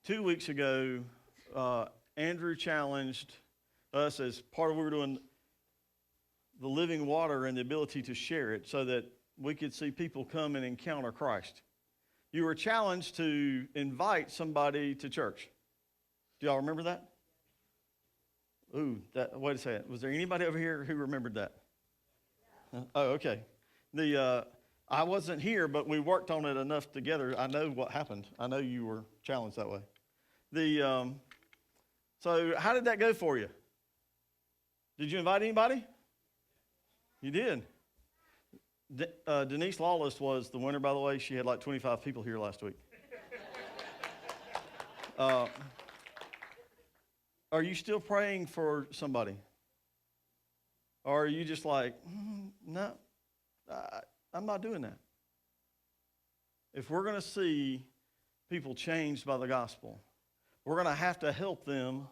2 weeks ago, Andrew challenged us as part of what we were doing, the living water and the ability to share it so that we could see people come and encounter Christ. You were challenged to invite somebody to church. Do y'all remember that? Ooh, wait a second. Was there anybody over here who remembered that? Oh, okay. I wasn't here, but we worked on it enough together. I know what happened. I know you were challenged that way. So how did that go for you? Did you invite anybody? You did. Denise Lawless was the winner, by the way. She had like 25 people here last week. Are you still praying for somebody? Or are you just like, no, I'm not doing that? If we're going to see people changed by the gospel, we're going to have to help them.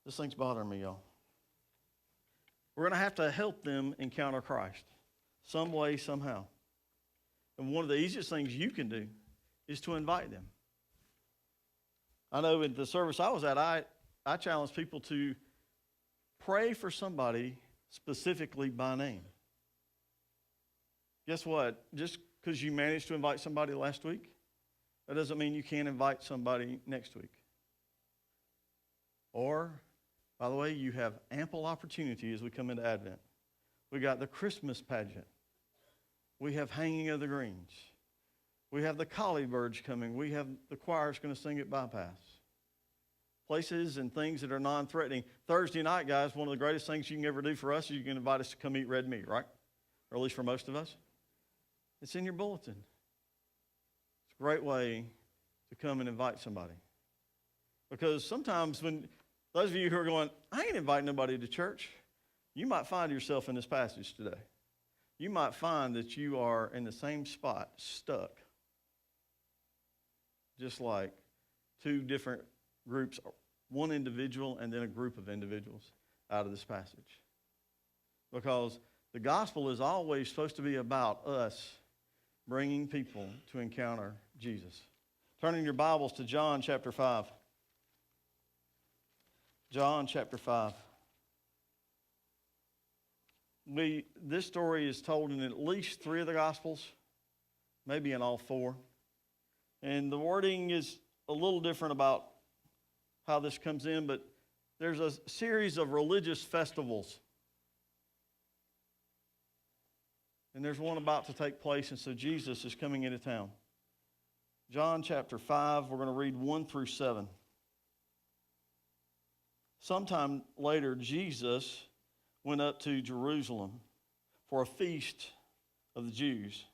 This thing's bothering me, y'all. We're going to have to help them encounter Christ some way, somehow. And one of the easiest things you can do is to invite them. I know in the service I was at, I challenged people to pray for somebody specifically by name. Guess what? Just because you managed to invite somebody last week, that doesn't mean you can't invite somebody next week. Or, by the way, you have ample opportunity as we come into Advent. We got the Christmas pageant. We have hanging of the greens. We have the collie birds coming. We have the choir's going to sing at Bypass. Places and things that are non-threatening. Thursday night, guys, one of the greatest things you can ever do for us is you can invite us to come eat red meat, right? Or at least for most of us. It's in your bulletin. It's a great way to come and invite somebody. Because sometimes when those of you who are going, I ain't inviting nobody to church, you might find yourself in this passage today. You might find that you are in the same spot, stuck. Just like two different groups, one individual and then a group of individuals out of this passage. Because the gospel is always supposed to be about us bringing people to encounter Jesus. Turning your Bibles to John chapter 5. John chapter 5. This story is told in at least 3 of the Gospels, maybe in all 4. And the wording is a little different about how this comes in, but there's a series of religious festivals. And there's one about to take place, and so Jesus is coming into town. John chapter 5, we're going to read 1 through 7. Sometime later, Jesus went up to Jerusalem for a feast of the Jews.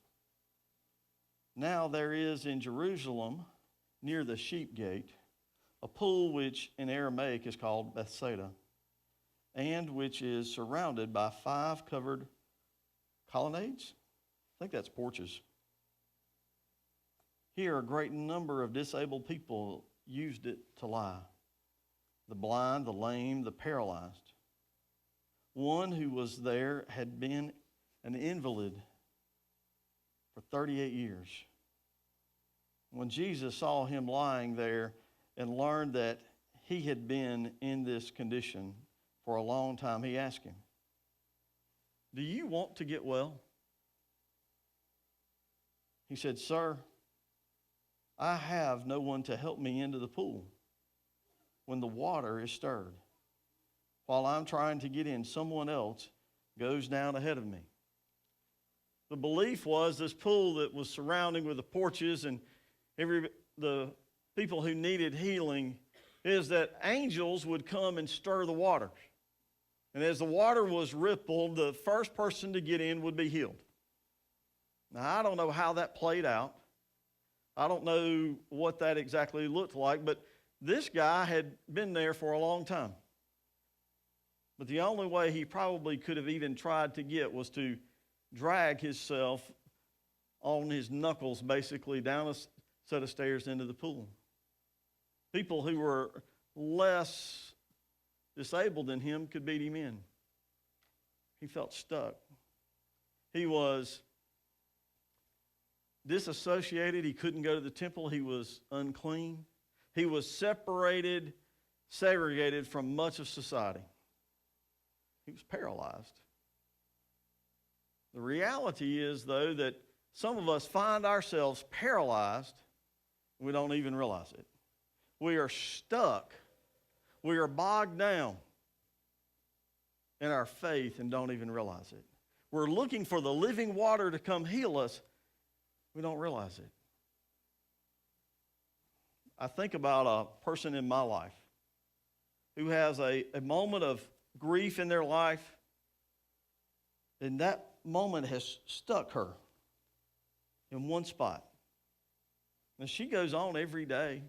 Now there is in Jerusalem, near the sheep gate, a pool which in Aramaic is called Bethsaida, and which is surrounded by 5 covered colonnades. I think that's porches. Here a great number of disabled people used it to lie. The blind, the lame, the paralyzed. One who was there had been an invalid for 38 years. When Jesus saw him lying there and learned that he had been in this condition for a long time, he asked him, "Do you want to get well?" He said, "Sir, I have no one to help me into the pool when the water is stirred. While I'm trying to get in, someone else goes down ahead of me." The belief was this pool that was surrounding with the porches and the people who needed healing is that angels would come and stir the water. And as the water was rippled, the first person to get in would be healed. Now, I don't know how that played out. I don't know what that exactly looked like, but this guy had been there for a long time. But the only way he probably could have even tried to get was to drag himself on his knuckles, basically, down a set of stairs into the pool. People who were less disabled than him could beat him in. He felt stuck. He was disassociated. He couldn't go to the temple. He was unclean. He was separated, segregated from much of society. He was paralyzed. The reality is, though, that some of us find ourselves paralyzed. We don't even realize it. We are stuck. We are bogged down in our faith and don't even realize it. We're looking for the living water to come heal us. We don't realize it. I think about a person in my life who has a moment of grief in their life, and that moment has stuck her in one spot. And she goes on every day.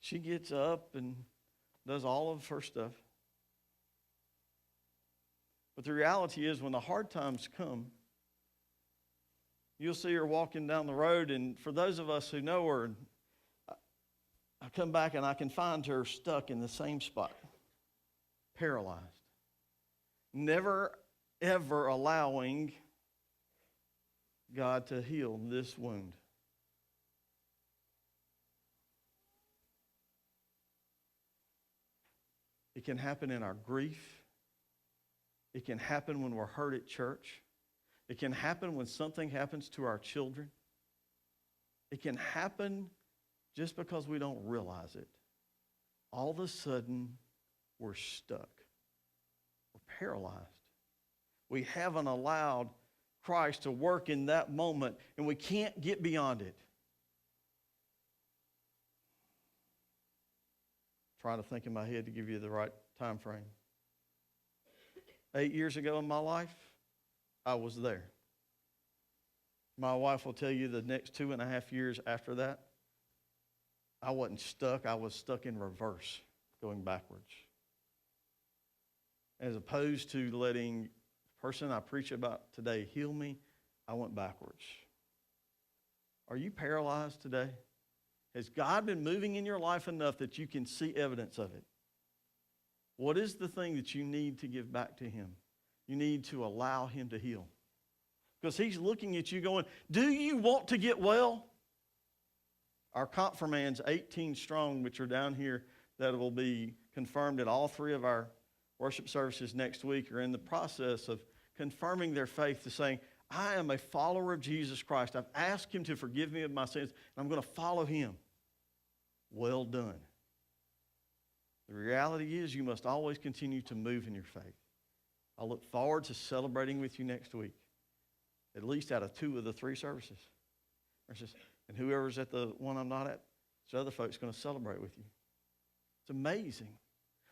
She gets up and does all of her stuff. But the reality is, when the hard times come, you'll see her walking down the road, and for those of us who know her, I come back and I can find her stuck in the same spot, paralyzed, never ever allowing God to heal this wound. It can happen in our grief. It can happen when we're hurt at church. It can happen when something happens to our children. It can happen just because we don't realize it. All of a sudden, we're stuck. We're paralyzed. We haven't allowed Christ to work in that moment, and we can't get beyond it. Trying to think in my head to give you the right time frame. 8 years ago in my life, I was there. My wife will tell you the next 2.5 years after that, I wasn't stuck. I was stuck in reverse, going backwards. As opposed to letting the person I preach about today heal me, I went backwards. Are you paralyzed today? Has God been moving in your life enough that you can see evidence of it? What is the thing that you need to give back to Him? You need to allow Him to heal. Because He's looking at you going, do you want to get well? Our confirmands, 18 strong, which are down here, that will be confirmed at all 3 of our worship services next week, are in the process of confirming their faith to saying, I am a follower of Jesus Christ. I've asked Him to forgive me of my sins, and I'm going to follow Him. Well done. The reality is you must always continue to move in your faith. I look forward to celebrating with you next week, at least out of 2 of the 3 services. And whoever's at the one I'm not at, so other folks are going to celebrate with you. It's amazing.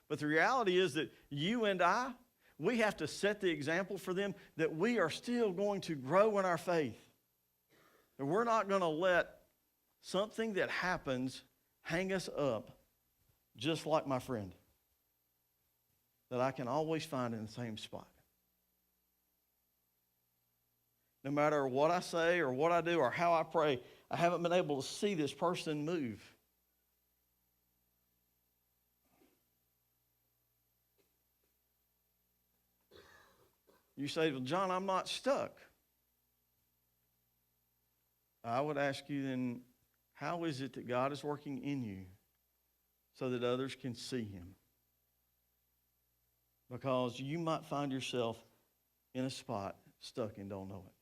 But the reality is that you and I, we have to set the example for them that we are still going to grow in our faith. And we're not going to let something that happens hang us up, just like my friend, that I can always find in the same spot. No matter what I say or what I do or how I pray, I haven't been able to see this person move. You say, well, John, I'm not stuck. I would ask you then, how is it that God is working in you so that others can see Him? Because you might find yourself in a spot stuck and don't know it.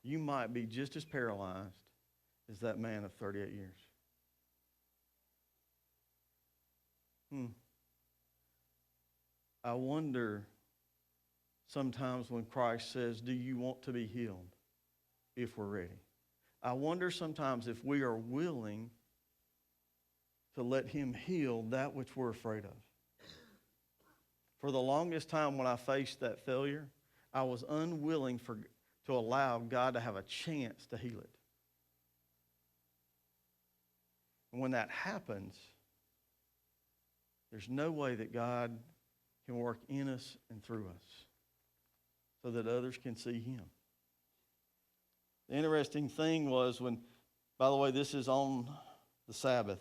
You might be just as paralyzed as that man of 38 years. I wonder sometimes when Christ says, do you want to be healed? If we're ready. I wonder sometimes if we are willing to let Him heal that which we're afraid of. For the longest time when I faced that failure, I was unwilling to allow God to have a chance to heal it. And when that happens, there's no way that God can work in us and through us so that others can see Him. The interesting thing was when, by the way, this is on the Sabbath.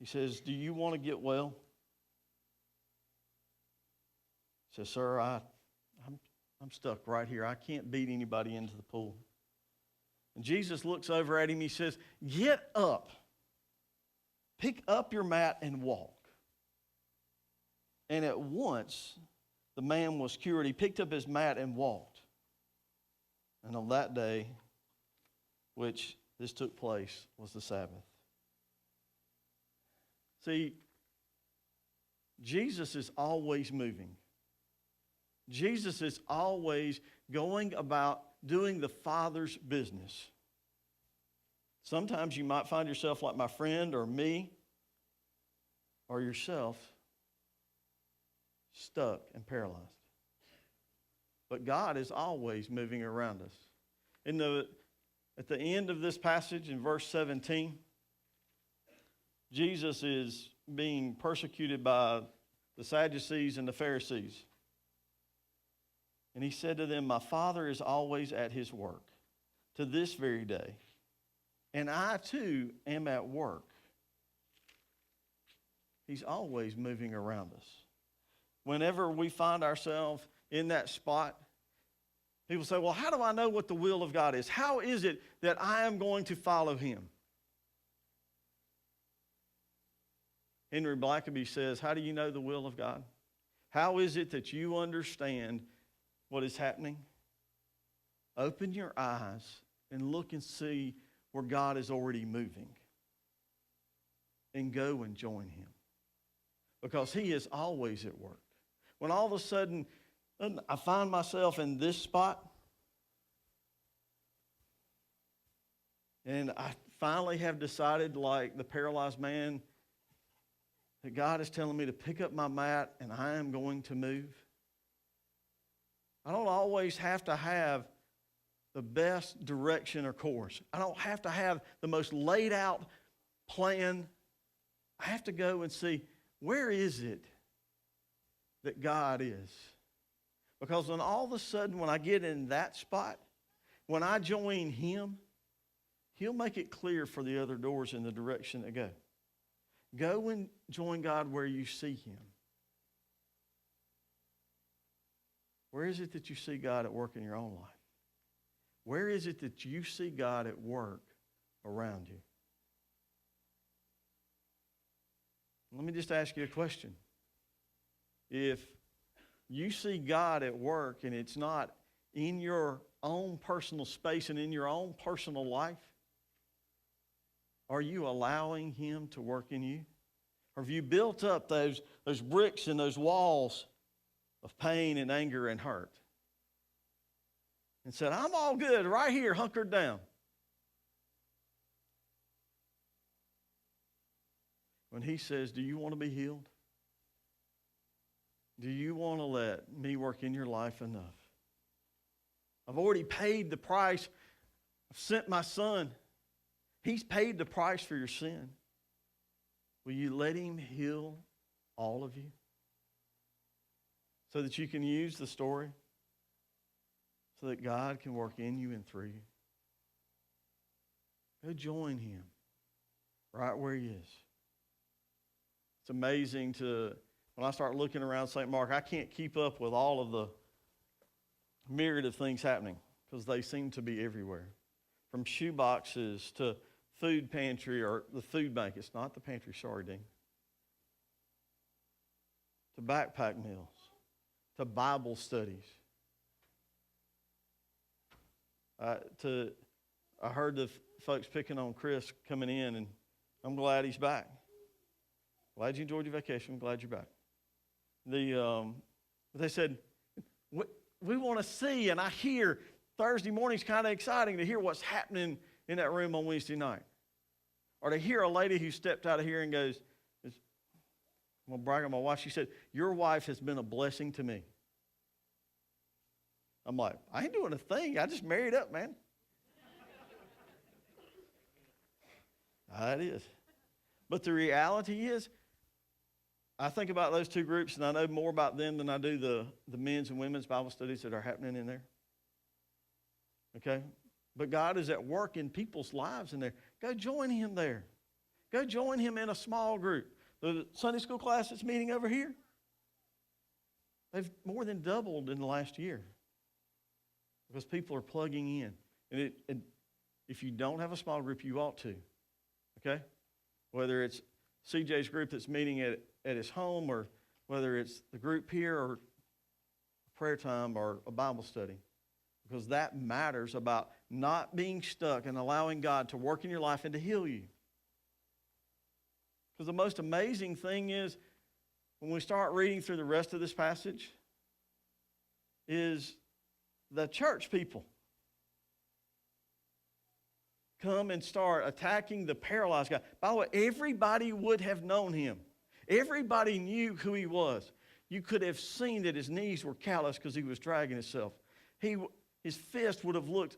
He says, do you want to get well? He says, sir, I'm stuck right here. I can't beat anybody into the pool. And Jesus looks over at him. He says, get up. Pick up your mat and walk. And at once, the man was cured. He picked up his mat and walked. And on that day, which this took place, was the Sabbath. See, Jesus is always moving. Jesus is always going about doing the Father's business. Sometimes you might find yourself like my friend or me or yourself, stuck and paralyzed. But God is always moving around us. At the end of this passage in verse 17, Jesus is being persecuted by the Sadducees and the Pharisees. And he said to them, my Father is always at his work to this very day, and I too am at work. He's always moving around us. Whenever we find ourselves in that spot, people say, well, how do I know what the will of God is? How is it that I am going to follow him? Henry Blackaby says, how do you know the will of God? How is it that you understand what is happening? Open your eyes and look and see where God is already moving. And go and join him. Because he is always at work. When all of a sudden I find myself in this spot, and I finally have decided, like the paralyzed man, that God is telling me to pick up my mat and I am going to move. I don't always have to have the best direction or course. I don't have to have the most laid out plan. I have to go and see, where is it that God is? Because when all of a sudden, when I get in that spot, when I join him, he'll make it clear for the other doors in the direction to go. Go and join God where you see him. Where is it that you see God at work in your own life? Where is it that you see God at work around you? Let me just ask you a question. If you see God at work and it's not in your own personal space and in your own personal life, are you allowing him to work in you? Or have you built up those bricks and those walls of pain and anger and hurt? And said, I'm all good right here, hunkered down. When he says, do you want to be healed? Do you want to let me work in your life enough? I've already paid the price. I've sent my son. He's paid the price for your sin. Will you let him heal all of you? So that you can use the story, so that God can work in you and through you. Go join him right where he is. It's amazing when I start looking around St. Mark, I can't keep up with all of the myriad of things happening because they seem to be everywhere. From shoe boxes to food pantry or the food bank. It's not the pantry, sorry, Dean. To backpack meals. To Bible studies. I heard the folks picking on Chris coming in, and I'm glad he's back. Glad you enjoyed your vacation. I'm glad you're back. They said, we want to see, and I hear Thursday morning's kind of exciting to hear what's happening in that room on Wednesday night. Or to hear a lady who stepped out of here and goes, I'm going to brag on my wife. She said, your wife has been a blessing to me. I'm like, I ain't doing a thing. I just married up, man. It is. But the reality is, I think about those two groups, and I know more about them than I do the men's and women's Bible studies that are happening in there. Okay? But God is at work in people's lives in there. Go join him there. Go join him in a small group. The Sunday school class that's meeting over here, they've more than doubled in the last year because people are plugging in. And If you don't have a small group, you ought to. Okay? Whether it's CJ's group that's meeting at his home, or whether it's the group here, or prayer time, or a Bible study. Because that matters about not being stuck and allowing God to work in your life and to heal you. Because the most amazing thing is, when we start reading through the rest of this passage, is the church people come and start attacking the paralyzed guy. By the way, everybody would have known him. Everybody knew who he was. You could have seen that his knees were calloused because he was dragging himself. His fist would have looked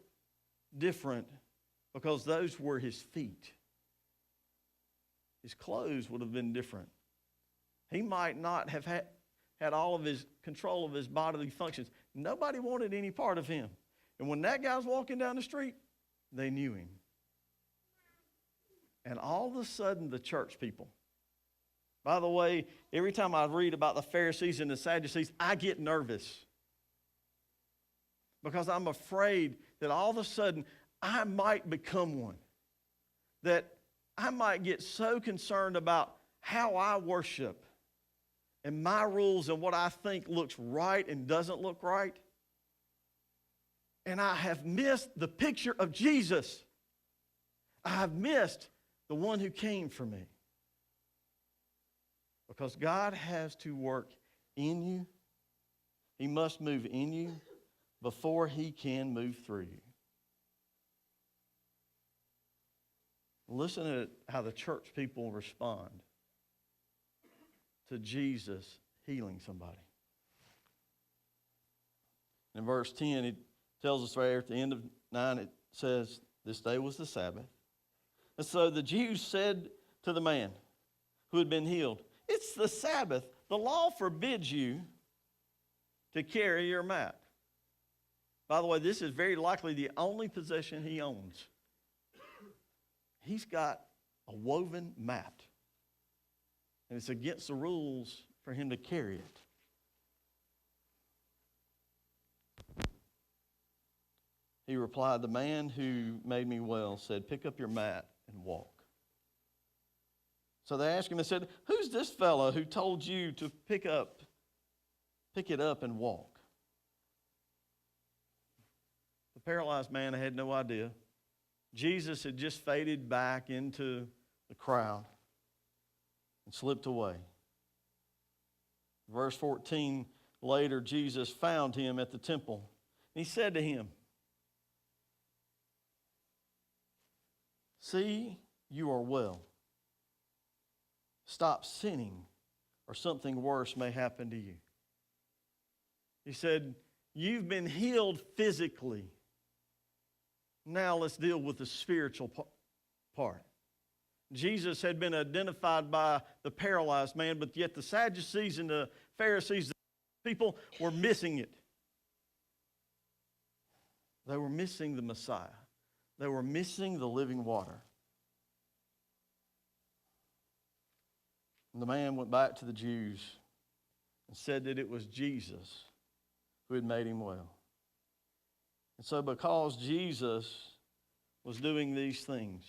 different because those were his feet. His clothes would have been different. He might not have had all of his control of his bodily functions. Nobody wanted any part of him. And when that guy was walking down the street, they knew him. And all of a sudden, the church people. By the way, every time I read about the Pharisees and the Sadducees, I get nervous. Because I'm afraid that all of a sudden, I might become one. That I might get so concerned about how I worship and my rules and what I think looks right and doesn't look right. And I have missed the picture of Jesus. I have missed the one who came for me. Because God has to work in you. He must move in you before he can move through you. Listen to how the church people respond to Jesus healing somebody. In verse 10, it tells us right at the end of 9, it says, this day was the Sabbath. And so the Jews said to the man who had been healed, it's the Sabbath. The law forbids you to carry your mat. By the way, this is very likely the only possession he owns. He's got a woven mat. And it's against the rules for him to carry it. He replied, the man who made me well said, pick up your mat and walk. So they asked him and said, who's this fellow who told you to pick it up and walk? The paralyzed man had no idea. Jesus had just faded back into the crowd and slipped away. Verse 14, later Jesus found him at the temple. And he said to him, see, you are well. Stop sinning, or something worse may happen to you. He said, you've been healed physically. Now let's deal with the spiritual part. Jesus had been identified by the paralyzed man, but yet the Sadducees and the Pharisees, the people, were missing it. They were missing the Messiah. They were missing the living water. And the man went back to the Jews and said that it was Jesus who had made him well. And so because Jesus was doing these things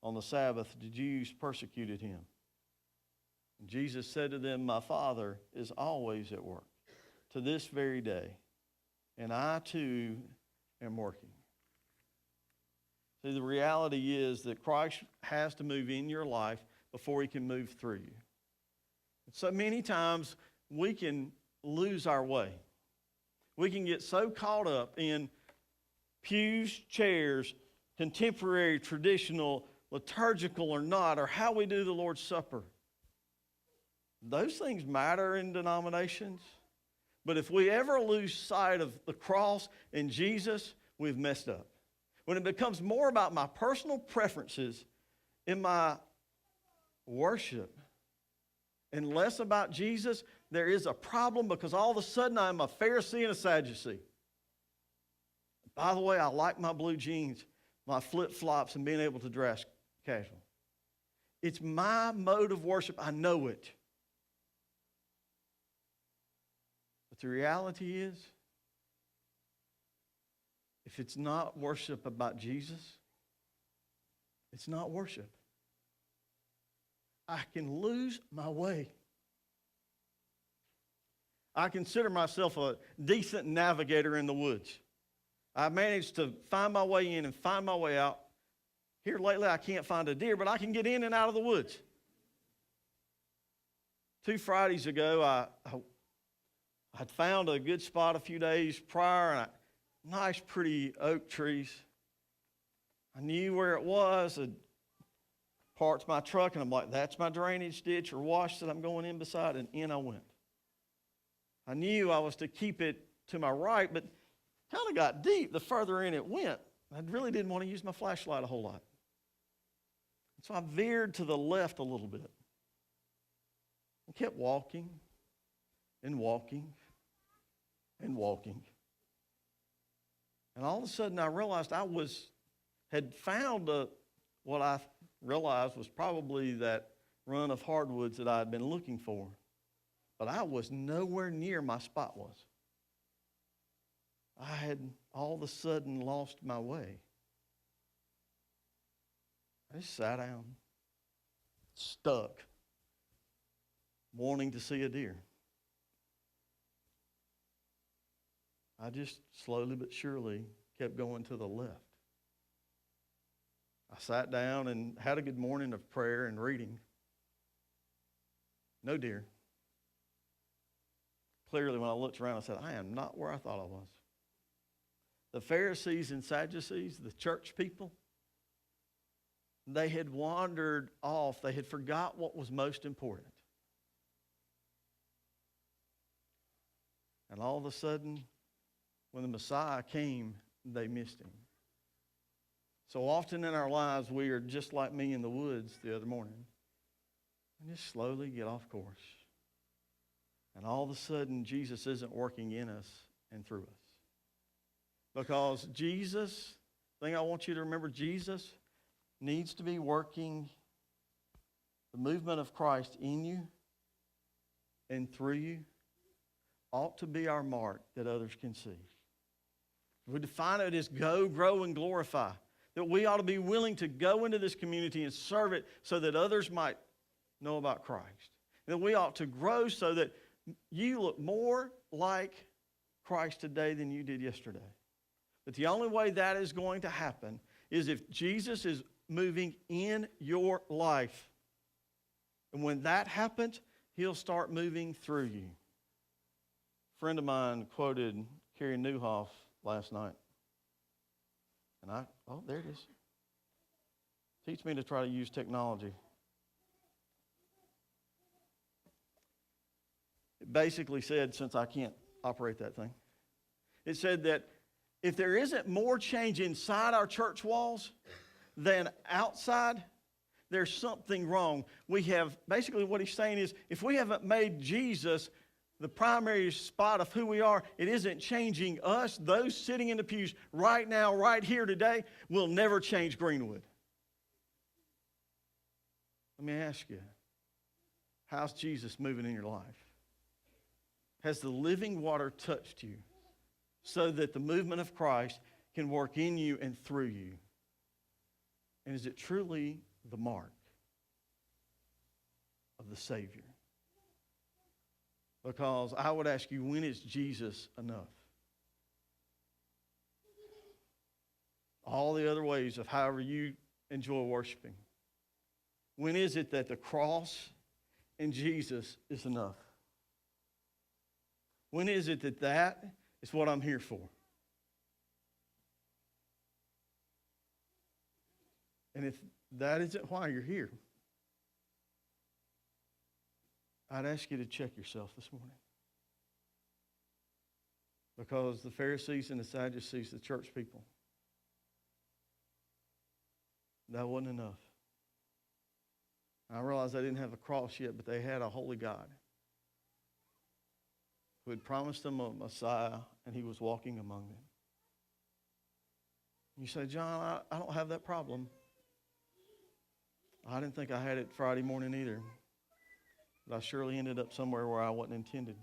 on the Sabbath, the Jews persecuted him. And Jesus said to them, my Father is always at work to this very day, and I too am working. See, the reality is that Christ has to move in your life before he can move through you. So many times we can lose our way. We can get so caught up in pews, chairs, contemporary, traditional, liturgical or not, or how we do the Lord's Supper. Those things matter in denominations. But if we ever lose sight of the cross and Jesus, we've messed up. When it becomes more about my personal preferences in my worship and less about Jesus, there is a problem, because all of a sudden I'm a Pharisee and a Sadducee. By the way, I like my blue jeans, my flip-flops, and being able to dress casual. It's my mode of worship. I know it. But the reality is, if it's not worship about Jesus, it's not worship. I can lose my way. I consider myself a decent navigator in the woods. I managed to find my way in and find my way out. Here lately, I can't find a deer, but I can get in and out of the woods. 2 Fridays ago, I'd found a good spot a few days prior, and nice, pretty oak trees. I knew where it was. I'd parked my truck, and I'm like, that's my drainage ditch or wash that I'm going in beside, and in I went. I knew I was to keep it to my right, but kind of got deep the further in it went. I really didn't want to use my flashlight a whole lot. So I veered to the left a little bit. I kept walking and walking and walking. And all of a sudden I realized I had found what I realized was probably that run of hardwoods that I had been looking for. But I was nowhere near my spot was. I had all of a sudden lost my way. I just sat down, stuck, wanting to see a deer. I just slowly but surely kept going to the left. I sat down and had a good morning of prayer and reading. No deer. Clearly, when I looked around, I said, I am not where I thought I was. The Pharisees and Sadducees, the church people, they had wandered off. They had forgot what was most important. And all of a sudden, when the Messiah came, they missed him. So often in our lives, we are just like me in the woods the other morning. And just slowly get off course. And all of a sudden, Jesus isn't working in us and through us. Because Jesus, the thing I want you to remember, Jesus needs to be working the movement of Christ in you and through you ought to be our mark that others can see. We define it as go, grow, and glorify. That we ought to be willing to go into this community and serve it so that others might know about Christ. And that we ought to grow so that you look more like Christ today than you did yesterday. But the only way that is going to happen is if Jesus is moving in your life. And when that happens, he'll start moving through you. A friend of mine quoted Carrie Newhoff last night. And there it is. Teach me to try to use technology. It basically said, since I can't operate that thing, it said that if there isn't more change inside our church walls than outside, there's something wrong. We have, basically what he's saying is, if we haven't made Jesus the primary spot of who we are, it isn't changing us. Those sitting in the pews right now, right here today, will never change Greenwood. Let me ask you, how's Jesus moving in your life? Has the living water touched you so that the movement of Christ can work in you and through you? And is it truly the mark of the Savior? Because I would ask you, when is Jesus enough? All the other ways of however you enjoy worshiping. When is it that the cross and Jesus is enough? When is it that that is what I'm here for? And if that isn't why you're here, I'd ask you to check yourself this morning. Because the Pharisees and the Sadducees, the church people, that wasn't enough. I realized they didn't have a cross yet, but they had a holy God who had promised them a Messiah, and he was walking among them. You say, John, I don't have that problem. I didn't think I had it Friday morning either. But I surely ended up somewhere where I wasn't intended.